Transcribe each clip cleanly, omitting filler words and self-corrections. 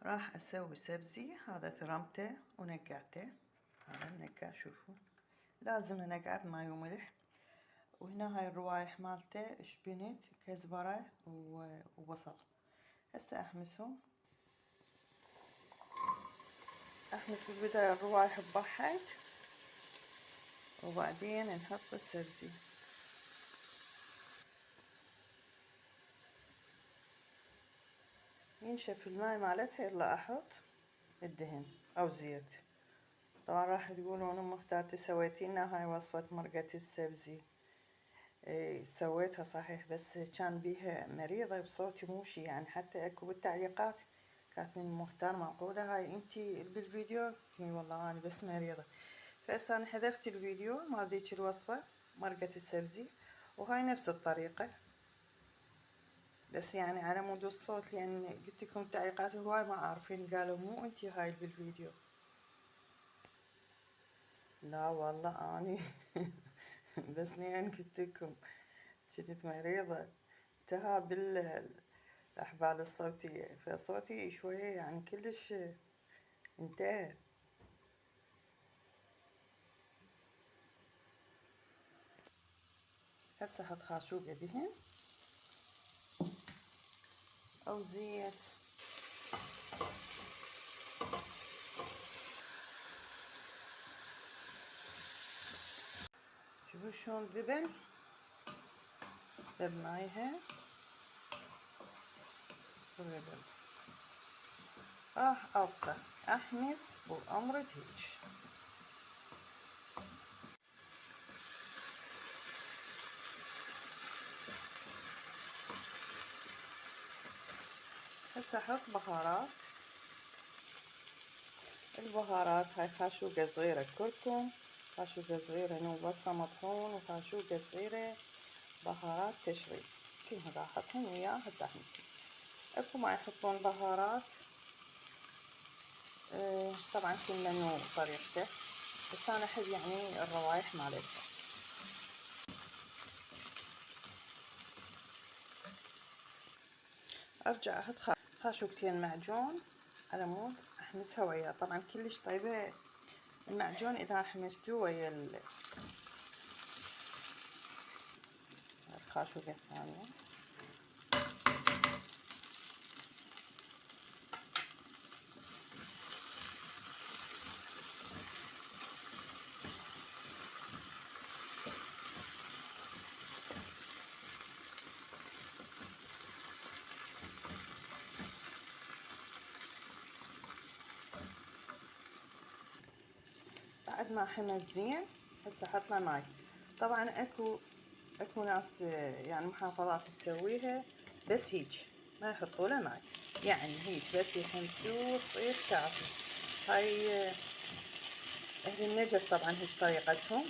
راح اسوي سبزي. هذا ثرمته ونقعته. هذا النقع شوفوا لازم نقعه بماي وملح. وهنا هاي الروايح مالته شبنت كزبرة وبصل. هسه احمسهم. احمس بالبداية الروايح ببحت وبعدين نحط السبزي. ينشف الماي مالتها يلا احط الدهن او زيت. طبعا راح تقولون ام اختارتي سويتي لنا هاي وصفة مرقة السبزي. سويتها صحيح بس كان بيها مريضة بصوتي موشي يعني حتى اكو بالتعليقات كاتبين مختار معقولة هاي انتي بالفيديو؟ قلت والله انا بس مريضة. فهسه انا حذفت الفيديو مال ذيك الوصفة مرقة السبزي وهاي نفس الطريقة بس يعني على مود الصوت لان قلت لكم التعليقات هواي ما عارفين قالوا مو انتي هاي بالفيديو. لا والله اني بس لان قلت لكم كنت مريضة التهاب الأحبال الصوتية فصوتي شوية يعني كلش انتهى. هسه احط خاشوقة دهن او زيت. شوفوا شلون ذبل بمايها وذبل. راح ابقى احمس وامرد هيج. هسه احط بهارات. البهارات هاي خاشوقة صغيرة كركم، خاشوقة صغيرة نوع بصرة مطحون، وخاشوقة صغيرة بهارات تشريب. كلهم راح احطهم وياه حتى احمسهم. اكو ما يحطون بهارات طبعا كل منو طريقته بس انا احب يعني الروايح مالتها. ارجع احط خاشوقتين معجون على مود احمسها وياه. طبعا كلش طيبة المعجون اذا حمستوه ويا الخاشوقة الثانية. بعد ما حمس زين هسه احط له ماي. طبعا اكو ناس يعني محافظات تسويها بس هيج ما يحطوا له ماي يعني هيج بس يحمسوه تصير كافي. هاي اهل النجف طبعا هيج طريقتهم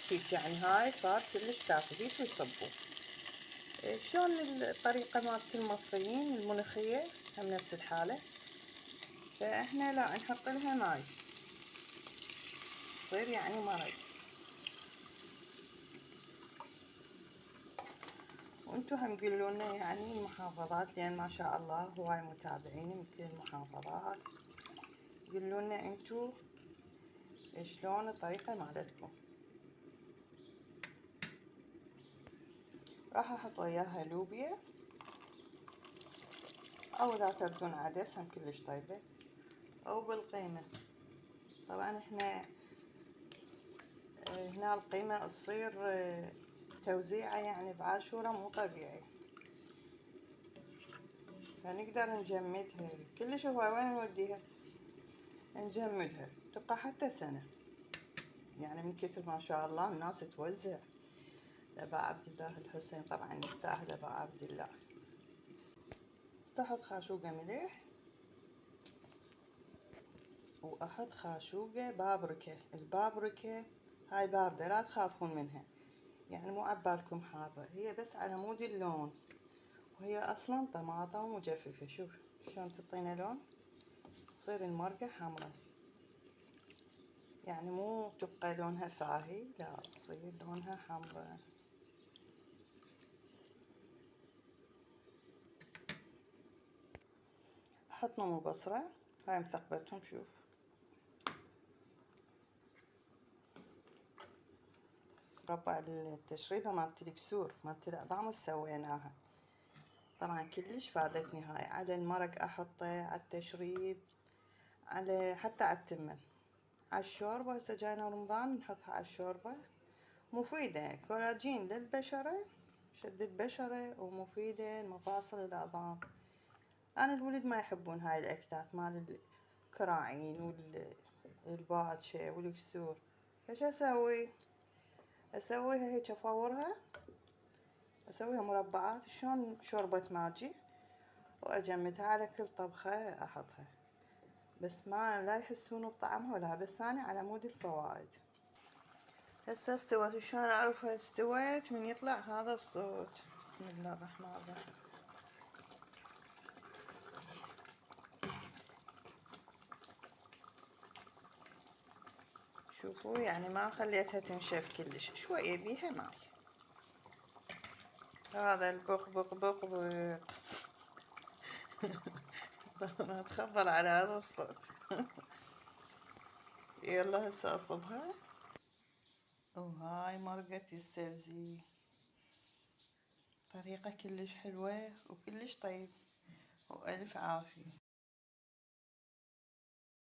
هيج يعني هاي صار كلش كافي هيج ويصبوه. شلون الطريقة مالت المصريين الملوخية هم نفس الحالة. فاحنا لا نحط لها ماي تصير يعني مرق. وانتو هم قولونا يعني المحافظات لان ما شاء الله هواي متابعين من كل المحافظات قولونا انتو شلون الطريقة مالتكم. راح احط وياها لوبيا او اذا تردون عدس هم كلش طيبة او بالقيمة. طبعا احنا هنا القيمة تصير توزيعه يعني بعاشورة مو طبيعي فنقدر نجمدها كلش. هو وين نوديها نجمدها تبقى حتى سنة يعني من كثر ما شاء الله الناس توزع. لأبا عبد الله الحسين طبعا يستاهل أبا عبد الله. احط خاشوقة ملح واحط خاشوقة بابريكا. البابريكا هاي باردة لا تخافون منها يعني مو عبالكم حارة هي بس على مود اللون وهي اصلا طماطم مجففة. شوف شلون تعطينا لون تصير المرقة حمرا يعني مو تبقى لونها فاهي لا تصير لونها حمرا. احط نوم وبصرة، هاي مثقبتهم شوف. ربع التشريبة مالت الكسور مالت العظام سويناها، طبعا كلش فادتني هاي. على المرق احطه، على التشريب، على حتى على التمن، على الشوربة. هسه جاينا رمضان نحطها على الشوربة. مفيدة، كولاجين للبشرة، شد البشرة، ومفيدة لمفاصل العظام. أنا الولد ما يحبون هاي الأكلات مال الكراعين والباطشة والكسور. فش أسوي؟ أسويها هيك، أفورها، أسويها مربعات شلون شوربة ماجي، وأجمدها على كل طبخة أحطها، بس ما لا يحسون بطعمها ولا، بس أنا على مود الفوائد. هسه استوت. شلون أعرفها استوت؟ من يطلع هذا الصوت. بسم الله الرحمن الرحيم. شوفوا يعني ما خليتها تنشف كلش، شوية بيها ماي. هذا البق بق بق بق. اتخبر على هذا الصوت. يلا هسه اصبها. وهاي مرقة السبزي، طريقة كلش حلوة وكلش طيب، وألف عافية.